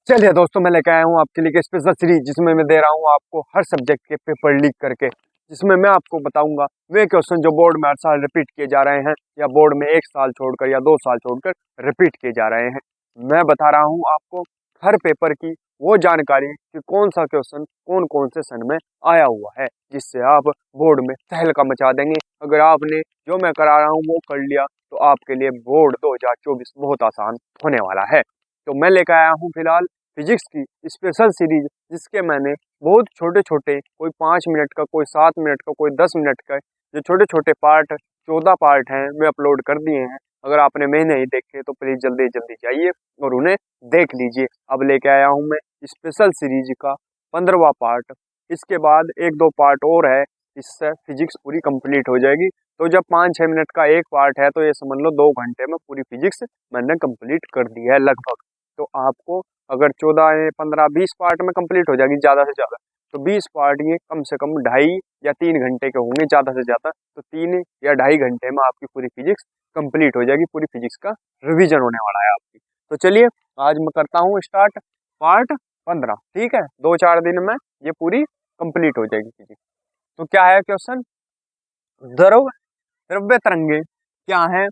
चलिए दोस्तों, मैं लेकर आया हूँ आपके लिए एक स्पेशल सीरीज जिसमें मैं दे रहा हूँ आपको हर सब्जेक्ट के पेपर लीक करके, जिसमें मैं आपको बताऊंगा वे क्वेश्चन जो बोर्ड में हर साल रिपीट किए जा रहे हैं या बोर्ड में 1 साल छोड़कर या 2 साल छोड़कर रिपीट किए जा रहे हैं। मैं बता रहा हूँ आपको हर पेपर की वो जानकारी कि कौन सा क्वेश्चन कौन कौन से सन में आया हुआ है, जिससे आप बोर्ड में तहलका मचा देंगे। अगर आपने जो मैं करा रहा हूँ वो कर लिया तो आपके लिए बोर्ड 2024 बहुत आसान होने वाला है। तो मैं लेकर आया हूँ फिलहाल फिजिक्स की स्पेशल सीरीज, जिसके मैंने बहुत छोटे छोटे, कोई 5 मिनट का, कोई 7 मिनट का, कोई 10 मिनट का, जो छोटे छोटे पार्ट 14 पार्ट हैं वे अपलोड कर दिए हैं। अगर आपने मैं नहीं देखे तो प्लीज जल्दी जल्दी जाइए और उन्हें देख लीजिए। अब लेके आया हूँ मैं स्पेशल सीरीज का 15वां पार्ट। इसके बाद 1-2 पार्ट और है, इससे फिजिक्स पूरी कंप्लीट हो जाएगी। तो जब 5-6 मिनट का एक पार्ट है तो ये समझ लो 2 घंटे में पूरी फिजिक्स मैंने कंप्लीट कर दी है लगभग। तो आपको अगर 14, 15, 20 पार्ट में कंप्लीट हो जाएगी ज़्यादा से ज़्यादा, तो 20 पार्ट ये कम से कम 2.5 या 3 घंटे के होंगे ज़्यादा से ज़्यादा। तो 3 या 2.5 घंटे में आपकी पूरी फिजिक्स कंप्लीट हो जाएगी। पूरी फिजिक्स का रिवीजन होने वाला है आपकी। तो चलिए आज मैं करता हूँ स्टार्ट पार्ट 15। ठीक है, 2-4 दिन में ये पूरी कंप्लीट हो जाएगी फिजिक्स। तो क्या है क्वेश्चन? द्रव द्रव्य तरंगे क्या है?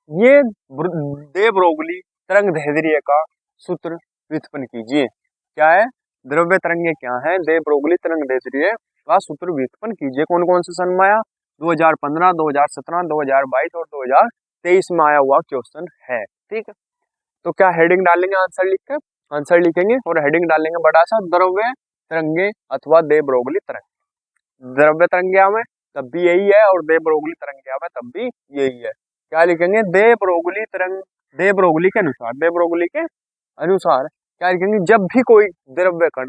ये दे ब्रोगली तरंग दैर्ध्य का सूत्र व्युत्पन्न कीजिए। क्या है? द्रव्य तरंगे क्या है? दे ब्रोगली तरंग दैर्ध्य का सूत्र व्युत्पन्न कीजिए। कौन कौन से सन में आया? 2015, 2017, 2022 और 2023 में आया हुआ क्वेश्चन है। ठीक है, तो क्या हेडिंग डालेंगे? आंसर लिख कर आंसर लिखेंगे और हेडिंग डालेंगे बड़ा सा, द्रव्य तरंगे अथवा दे ब्रोगली तरंग। द्रव्य तरंगे में तब भी यही है और दे ब्रोगली तरंगे में तब भी यही है। क्या लिखेंगे? दे ब्रोगली तरंग, दे ब्रोगली के अनुसार, दे ब्रोगली के अनुसार क्या लिखेंगे? जब भी कोई द्रव्य कण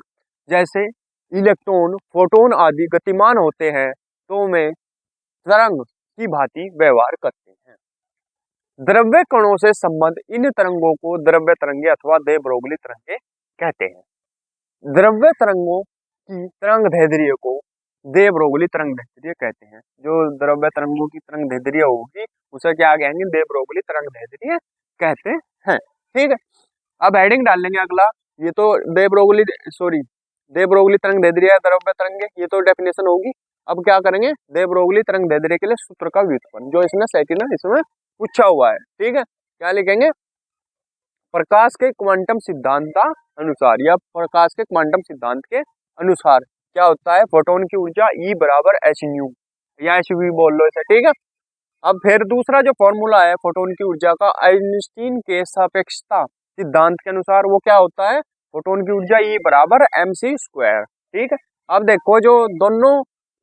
जैसे इलेक्ट्रॉन, फोटोन आदि गतिमान होते हैं तो वे तरंग की भांति व्यवहार करते हैं। द्रव्य कणों से संबंध इन तरंगों को द्रव्य तरंगे अथवा दे ब्रोगली तरंगे कहते हैं। द्रव्य तरंगों की तरंग दैर्ध्य को दे ब्रोगली तरंग दैर्ध्य कहते हैं। जो द्रव्य तरंगों की तरंग दैर्ध्य होगी उसे क्या कहेंगे? दे ब्रोगली तरंग दैर्ध्य कहते हैं। ठीक है, अब हेडिंग डाल लेंगे अगला। ये तो दे ब्रोगली, सॉरी, दे ब्रोगली तरंग दैर्ध्य है, द्रव्य तरंगे, ये तो डेफिनेशन होगी। अब क्या करेंगे? दे ब्रोगली तरंग दैर्ध्य के लिए सूत्र का व्युत्पन्न, जो इसने सेकंड इसमें पूछा हुआ है। ठीक है, क्या लिखेंगे? प्रकाश के क्वांटम सिद्धांत अनुसार या प्रकाश के क्वांटम सिद्धांत के अनुसार क्या होता है? फोटोन की ऊर्जा E बराबर एच न्यू या एच वी बोल लो इसे। ठीक है, अब फिर दूसरा जो फॉर्मूला है फोटोन की ऊर्जा का, आइंस्टीन के सापेक्षता सिद्धांत के अनुसार, वो क्या होता है? फोटोन की ऊर्जा E बराबर mc²। ठीक है, अब देखो जो दोनों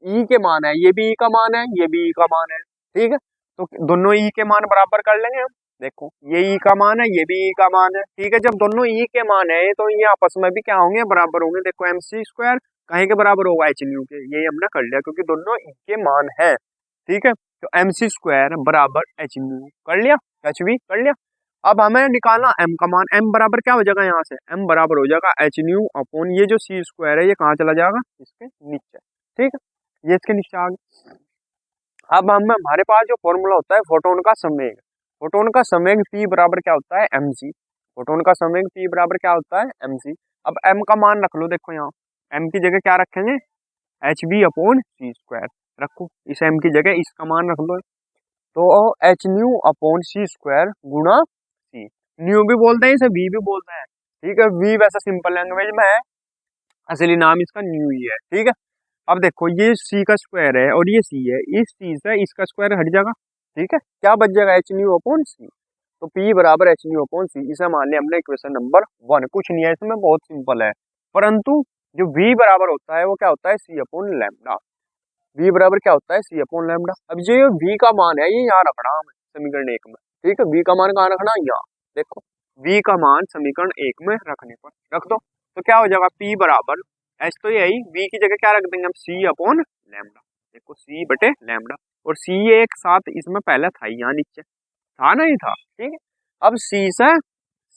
E के मान है, ये भी E का मान है, ये भी E का मान है। ठीक है, तो दोनों E के मान बराबर कर लेंगे हम। देखो ये E का मान है, ये भी E का मान है। ठीक है, जब दोनों E के मान है तो ये आपस में भी क्या होंगे? बराबर होंगे। देखो mc² कहीं के बराबर होगा? एच न्यू के। ये हमने कर लिया क्योंकि दोनों E के मान है। ठीक है, तो mc² बराबर एच न्यू कर लिया, एच वी कर लिया। अब हमें निकालना m का मान। m बराबर क्या हो जाएगा? यहाँ से m बराबर हो जाएगा एच न्यू अपॉन ये जो c² है ये कहाँ चला जाएगा? इसके नीचे। ठीक है, ये इसके नीचे आ गया। अब हमारे पास जो फॉर्मूला होता है फोटोन का संवेग, फोटोन का संवेग P बराबर क्या होता है? mc। फोटोन का संवेग P बराबर क्या होता है? mc। अब m का मान रख लो। देखो यहाँ m की जगह क्या रखेंगे? एच वी अपॉन c² रखो। इस m की जगह इसका मान रख लो, तो एच न्यू अपॉन c² गुणा c। न्यू भी बोलते हैं इसे, v भी बोलते हैं। ठीक है, v वैसा सिंपल लैंग्वेज में है, असली नाम इसका न्यू ही है। ठीक है, अब देखो ये c का स्क्वायर है और ये c है, इस c से इसका स्क्वायर हट जाएगा। ठीक है, क्या बच जाएगा? एच न्यू अपॉन सी। तो p बराबर एच न्यू अपॉन सी, इसे मान लिया हमने इक्वेशन नंबर 1। कुछ नहीं है इसमें, बहुत सिंपल है। परंतु जो v बराबर होता है वो क्या होता है? c upon lambda. v बराबर क्या होता है? c upon lambda. अब जो v का मान है ये यहाँ रखना हमें समीकरण 1 में। ठीक है, v का मान कहाँ रखना? यहाँ। देखो v का मान समीकरण 1 में रखने पर रख दो तो क्या हो जाएगा? p बराबर एच तो यही, v की जगह क्या रख देंगे हम? c upon lambda. देखो c बटे लैम्डा, और c एक साथ इसमें पहले था, यहाँ नीचे था नहीं था। ठीक है, अब c से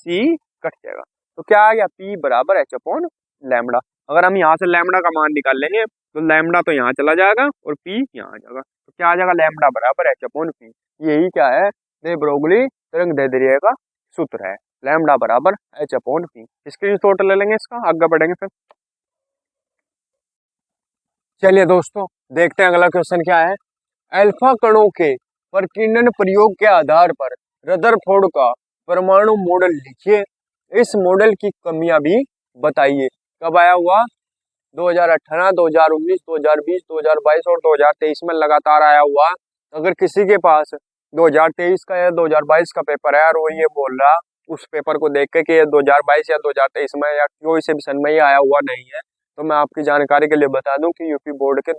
c कट जाएगा तो क्या आ गया? p बराबर एच अपॉन लैम्डा। अगर हम यहाँ से लैम्डा का मान निकाल लेंगे तो लैम्डा तो यहाँ चला जाएगा और p यहाँ आ जाएगा। तो क्या आ जाएगा? लैम्डा बराबर एच अपॉन p। यही क्या है? दे ब्रोगली तरंग दैर्ध्य का सूत्र है। लैम्डा बराबर एच अपॉन पी। स्क्रीनशॉट ले लेंगे इसका, आगे बढ़ेंगे फिर। चलिए दोस्तों देखते हैं अगला क्वेश्चन क्या है। अल्फा कणों के प्रकीर्णन प्रयोग के आधार पर रदरफोर्ड का परमाणु मॉडल लिखिए। इस मॉडल की कमियां भी बताइए। कब आया हुआ? 2018, 2019, 2020, 2022 और 2023 में लगातार आया हुआ। अगर किसी के पास 2023 का या 2022 का पेपर है और वो ये बोल रहा उस पेपर को देख के कि ये 2022 या 2023 में या कोई से भी सन में ही आया हुआ नहीं है, तो मैं आपकी जानकारी के लिए बता दूं कि यूपी बोर्ड के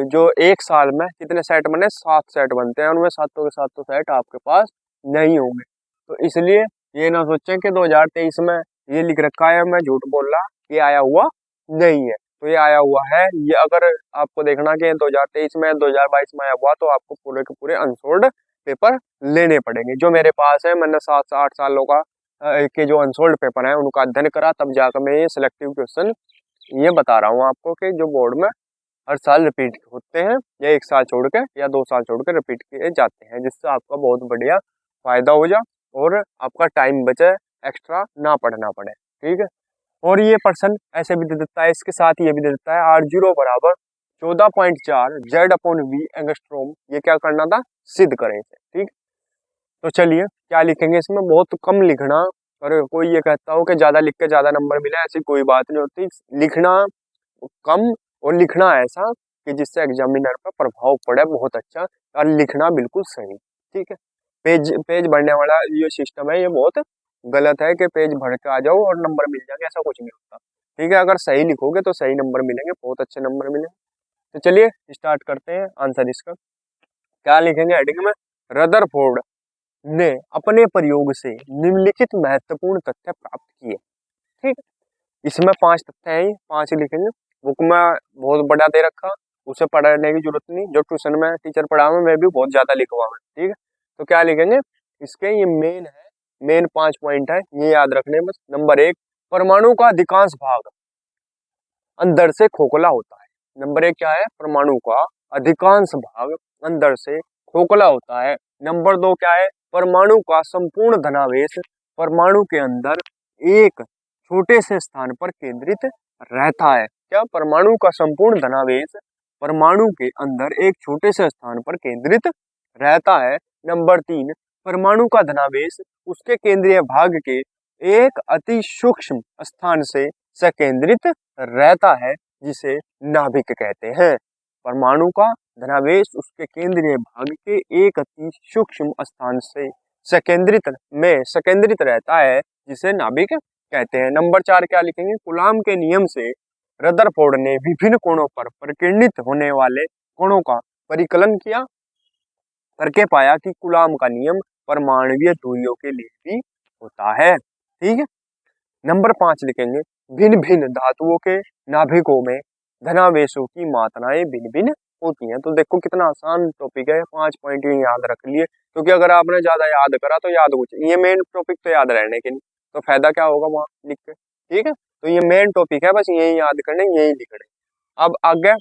जो एक साल में कितने सेट बने, 7 सेट बनते हैं, उनमें सातों के सातों सेट आपके पास नहीं होंगे। तो इसलिए ये ना सोचें कि 2023 में ये लिख रखा है मैं झूठ बोल रहा, ये आया हुआ नहीं है। तो ये आया हुआ है। ये अगर आपको देखना कि 2023 में 2022 में आया हुआ तो आपको पूरे के पूरे अनसोल्ड पेपर लेने पड़ेंगे। जो मेरे पास है, मैंने 7 से 8 सालों का के जो अनसोल्ड पेपर है उनका अध्ययन करा, तब जाकर मैं ये सिलेक्टिव क्वेश्चन ये बता रहा हूँ आपको कि जो बोर्ड में हर साल रिपीट होते हैं या एक साल छोड़ के या 2 साल छोड़ के रिपीट किए जाते हैं, जिससे आपका बहुत बढ़िया फायदा हो जाए और आपका टाइम बचे, एक्स्ट्रा ना पढ़ना पड़े। ठीक है। और ये पर्सन ऐसे भी दे देता है, इसके साथ ये भी दे देता है R0 बराबर 14.4 जेड अपॉन वी एंगस्ट्रोम। ये क्या करना था? सिद्ध करें इसे। ठीक। तो चलिए क्या लिखेंगे इसमें? बहुत कम लिखना। और कोई ये कहता हो कि ज्यादा लिख के ज्यादा नंबर मिले, ऐसी कोई बात नहीं होती। लिखना कम और लिखना ऐसा कि जिससे एग्जामिनर पर प्रभाव पड़े बहुत अच्छा, और लिखना बिल्कुल सही। ठीक है। पेज पेज भरने वाला ये सिस्टम है, ये बहुत गलत है कि पेज भर के आ जाओ और नंबर मिल जाएंगे, ऐसा कुछ नहीं होता। ठीक है। अगर सही लिखोगे तो सही नंबर मिलेंगे, बहुत अच्छे नंबर मिलेंगे। तो चलिए स्टार्ट करते हैं आंसर इसका। क्या लिखेंगे हेडिंग में? रदरफोर्ड ने अपने प्रयोग से निम्नलिखित महत्वपूर्ण तथ्य प्राप्त किए। ठीक। इसमें 5 तथ्य हैं, 5 ही लिखेंगे। बुक में बहुत बड़ा दे रखा, उसे पढ़ने की जरूरत नहीं। जो ट्यूशन में टीचर पढ़ावे मैं भी बहुत ज्यादा लिखवाऊँ। ठीक है। तो क्या लिखेंगे इसके? ये मेन है, मेन 5 पॉइंट है, ये याद रखने बस। नंबर 1, परमाणु का अधिकांश भाग अंदर से खोखला होता है। नंबर 1 क्या है? परमाणु का अधिकांश भाग अंदर से खोखला होता है। नंबर 2 क्या है? परमाणु का संपूर्ण धनावेश परमाणु के अंदर एक छोटे से स्थान पर केंद्रित रहता है। क्या? परमाणु का संपूर्ण धनावेश परमाणु के अंदर एक छोटे से स्थान पर केंद्रित रहता है। नंबर 3, परमाणु का धनावेश उसके केंद्रीय भाग के एक अति सूक्ष्म स्थान से संकेंद्रित रहता है, जिसे नाभिक कहते हैं। परमाणु का धनावेश उसके केंद्रीय भाग के एक अति सूक्ष्म स्थान से संकेंद्रित रहता है, जिसे नाभिक कहते हैं। नंबर 4 क्या लिखेंगे? कूलाम के नियम से रदरफोर्ड ने विभिन्न कोणों पर प्रकीर्णित होने वाले कोणों का परिकलन किया, करके पाया कि कूलाम का नियम परमाणुीय दूरियों के लिए भी होता है। ठीक है। नंबर 5 लिखेंगे, भिन्न भिन्न धातुओं के नाभिकों में धनावेशों की मात्राएं भिन्न भिन्न होती हैं। तो देखो कितना आसान टॉपिक है, 5 पॉइंट ही याद रख लिए, क्योंकि अगर आपने ज्यादा याद करा तो याद कुछ, ये मेन टॉपिक तो याद रहने के नहीं, तो फायदा क्या होगा वहां लिख के। ठीक है। तो ये मेन टॉपिक है, बस यही याद करने, यही लिखने। अब आगे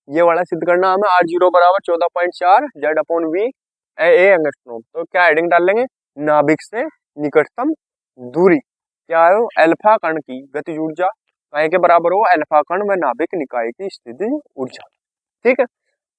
ये वाला सिद्ध करना हमें। R0 बराबर 14.4 Z upon V A angstrom. तो क्या हेडिंग डाल लेंगे? नाभिक से निकटतम दूरी। क्या है? अल्फा कण की गतिज ऊर्जा काय के बराबर हो? अल्फा कण व नाभिक निकाय की स्थिति ऊर्जा। ठीक है।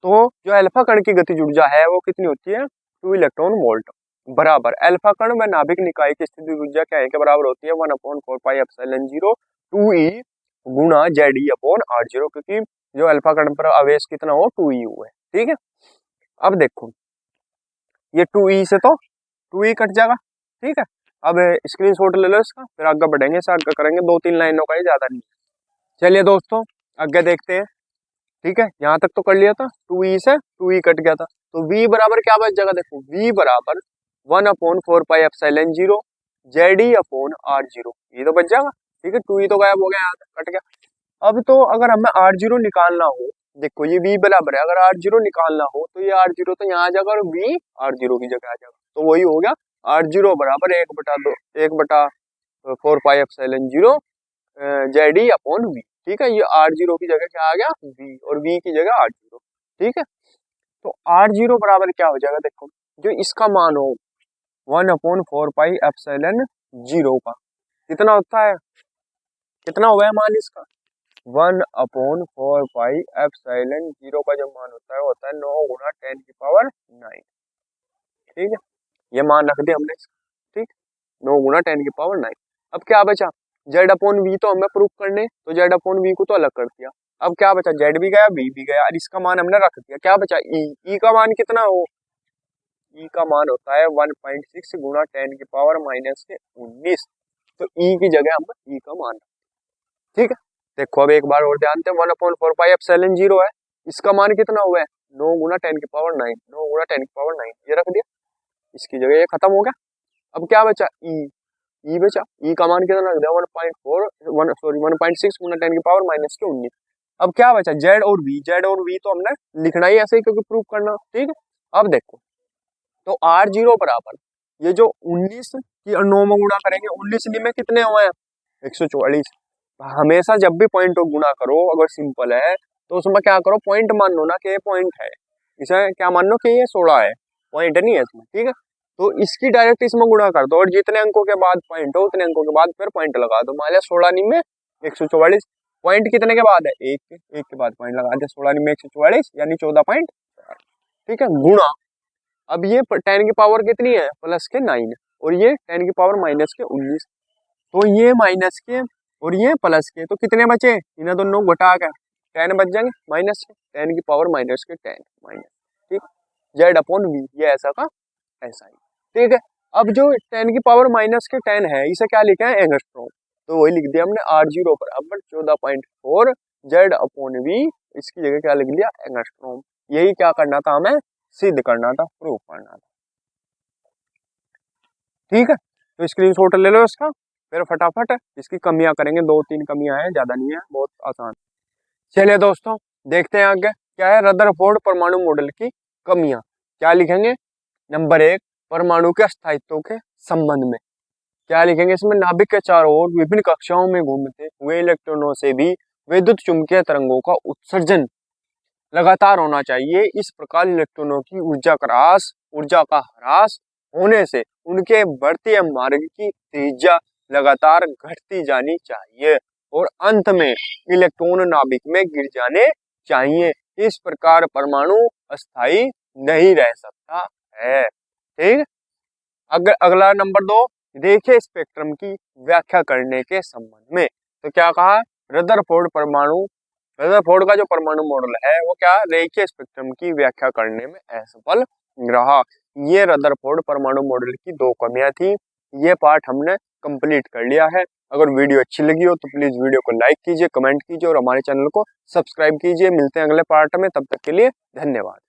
तो जो अल्फा कण की गतिज ऊर्जा है वो कितनी होती है? 2 इलेक्ट्रॉन वोल्ट बराबर अल्फा कण व नाभिक निकाय की स्थिति ऊर्जा क्या है के बराबर होती है? 1/4πε0 2e गुणा जेड ई अपॉन R0, क्योंकि जो अल्फा कण पर आवेश कितना हो? 2e है। ठीक है। अब देखो ये 2e से तो 2e कट जाएगा। ठीक है। अब स्क्रीनशॉट ले लो इसका, फिर आगे बढ़ेंगे, इसे आगे करेंगे। 2-3 लाइनों का ही, ज्यादा नहीं। चलिए दोस्तों आगे देखते हैं। ठीक है। यहाँ तक तो कर लिया था, 2e से 2e कट गया था, तो v बराबर क्या बच जाएगा? देखो v बराबर 1/4πε0 जेड ई अपॉन R0, ये तो बच जाएगा। ठीक है। 2e तो गायब हो गया, यहाँ तक कट गया। अब तो अगर हमें R0 निकालना हो, देखो ये v बराबर है, अगर R0 निकालना हो तो ये R0 तो यहाँ आ जाएगा और v R0 की जगह आ जाएगा, तो वही हो गया R0 बराबर 1/4πε0 जेड ई अपॉन वी। ठीक है। ये R0 की जगह क्या आ गया? v, और v की जगह R0। ठीक है। तो R0 बराबर क्या हो जाएगा? देखो जो इसका मान हो 1/4πε0 जीरो का कितना होता है, कितना हुआ है मान इसका 1/4 पाई जीरो का जो मान होता है वो होता है 9 गुणा 10⁹ 9। ठीक है, ये मान रख दिया हमने इसका। ठीक, 9 गुणा 10⁹ 9। अब क्या बचा, Z/V तो हमें प्रूफ करने, तो Z/V को तो अलग कर दिया। अब क्या बचा, Z भी गया V भी गया और इसका मान हमने रख दिया। क्या बचा E का मान कितना हो, E का मान होता है 1.6 गुणा 10⁻⁻19। तो E की जगह हम E का मान। ठीक है, देखो अब एक बार और ध्यान दें, 1/4 पाई है, इसका मान कितना हुआ है 9 गुणा 10⁹ 9, 9 गुणा 10⁹ 9 ये रख दिया, इसकी जगह ये खत्म हो गया। अब क्या बचा ई बचा, ई का मान कितना रख दिया 1.6 गुणा 10⁻⁻19। अब क्या बचा जेड और वी तो हमने लिखना ही ऐसे ही क्योंकि प्रूफ करना। ठीक है, अब देखो तो R0 बराबर ये जो 19 की 9 में गुणा करेंगे, 19 में कितने हुए हैं 144। हमेशा जब भी पॉइंट को गुणा करो अगर सिंपल है तो उसमें क्या करो पॉइंट मान लो ना कि ये पॉइंट है, इसे क्या मान लो कि ये 16 है, पॉइंट नहीं है इसमें। ठीक है, तो इसकी डायरेक्ट इसमें गुणा कर दो और जितने अंकों के बाद पॉइंट हो उतने अंकों के बाद फिर पॉइंट लगा दो। मान लिया 16 में 144, पॉइंट कितने के बाद है एक के बाद पॉइंट लगा दे, 16 में 144 यानी 14.4। ठीक है, गुणा अब ये 10 की पावर कितनी है प्लस के 9 और ये 10 की पावर माइनस के 19, तो ये माइनस के और ये प्लस के, तो कितने बचे इन्हें दोनों घटा के 10 बच जाएंगे माइनस के 10 की पावर माइनस के 10 माइनस। ठीक, Z/V ये ऐसा का ऐसा ही। ठीक है, अब जो 10 की पावर माइनस के 10 है इसे क्या लिखा है एंगस्ट्रॉम, तो वही लिख दिया हमने R0 बराबर 14.4 Z/V, इसकी जगह क्या लिख दिया एंगस्ट्रॉम। यही क्या करना था हमें सिद्ध करना था, प्रूफ करना था। ठीक है, तो स्क्रीनशॉट ले लो इसका, फिर फटाफट इसकी कमियां करेंगे, 2-3 कमियां हैं, ज्यादा नहीं है, बहुत आसान। चलिए दोस्तों देखते हैं आगे क्या है रदरफोर्ड परमाणु मॉडल की कमियां। क्या लिखेंगे, नंबर 1 परमाणु के स्थायित्व के संबंध में क्या लिखेंगे, इसमें नाभिक के चारों ओर विभिन्न कक्षाओं में घूमते हुए इलेक्ट्रॉनों से भी विद्युत चुंबकीय तरंगों का उत्सर्जन लगातार होना चाहिए। इस प्रकार इलेक्ट्रॉनों की ऊर्जा का ह्रास होने से उनके बढ़ते मार्ग की त्रिज्या लगातार घटती जानी चाहिए और अंत में इलेक्ट्रॉन नाभिक में गिर जाने चाहिए। इस प्रकार परमाणु अस्थायी नहीं रह सकता है। ठीक, अगला नंबर 2 रेखीय स्पेक्ट्रम की व्याख्या करने के संबंध में, तो क्या कहा रदरफोर्ड का जो परमाणु मॉडल है वो क्या रेखीय स्पेक्ट्रम की व्याख्या करने में असफल रहा। ये रदरफोर्ड परमाणु मॉडल की 2 कमियां थी। ये पार्ट हमने कंप्लीट कर लिया है। अगर वीडियो अच्छी लगी हो तो प्लीज वीडियो को लाइक कीजिए, कमेंट कीजिए और हमारे चैनल को सब्सक्राइब कीजिए। मिलते हैं अगले पार्ट में, तब तक के लिए धन्यवाद।